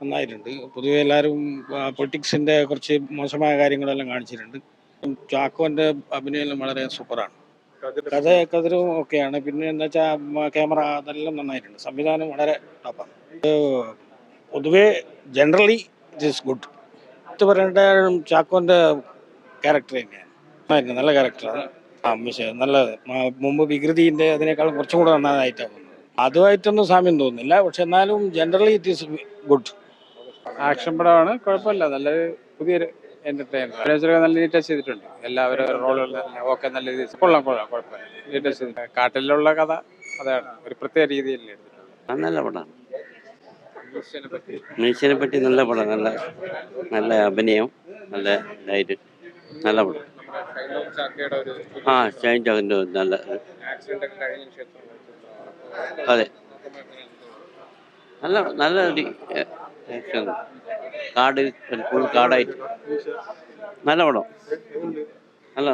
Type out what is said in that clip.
നന്നായിട്ടുണ്ട്. പൊതുവെ എല്ലാവരും പൊളിറ്റിക്സിന്റെ കുറച്ച് മോശമായ കാര്യങ്ങളെല്ലാം കാണിച്ചിട്ടുണ്ട്. ചാക്കോന്റെ അഭിനയം വളരെ സൂപ്പറാണ്. കഥയും ഒക്കെയാണ്. പിന്നെ എന്താ വെച്ചാൽ ക്യാമറ അതെല്ലാം നന്നായിട്ടുണ്ട്. സംവിധാനം വളരെ ടോപ്പാണ്. പൊതുവെ ജനറലി ഇറ്റ് ഈസ് ഗുഡ്. ഇത് പറയേണ്ട ചാക്കോന്റെ ക്യാരക്ടർ തന്നെയാണ്. നന്നായിരുന്നു, നല്ല ക്യാരക്ടറാണ്. നല്ല മുമ്പ് വികൃതിന്റെ അതിനേക്കാൾ കുറച്ചും കൂടെ നന്നായിട്ടാണ് തോന്നുന്നത്. അതുമായിട്ടൊന്നും സാമ്യം തോന്നുന്നില്ല. പക്ഷെ എന്നാലും generally it is good. Action പടമാണ്, കുഴപ്പമില്ല. നല്ലൊരു പുതിയൊരു എന്റർടൈനർ നല്ല ടച്ച് ചെയ്തിട്ടുണ്ട്. എല്ലാവരും റോളുകളും ഒക്കെ നല്ല രീതിയിൽ കൊള്ളാം, കുഴപ്പമില്ല. ടച്ച് ചെയ്തിട്ടുണ്ട്. കാട്ടിലുള്ള കഥ അതാണ് ഒരു പ്രത്യേക രീതിയിൽ എടുത്തിട്ടുണ്ട്. നല്ല പടമാണ്. മനുഷ്യനെ പറ്റി നല്ല പടം. നല്ല നല്ല അഭിനയം, നല്ല ഇതായിട്ട് നല്ല പടം. ഷൈൻ ടോക്കിൻ്റെ നല്ല അതെ, നല്ല നല്ല ഒരു ആക്ഷൻ. കാട് ഫുൾ കാടായിട്ട് നല്ല പടം. നല്ല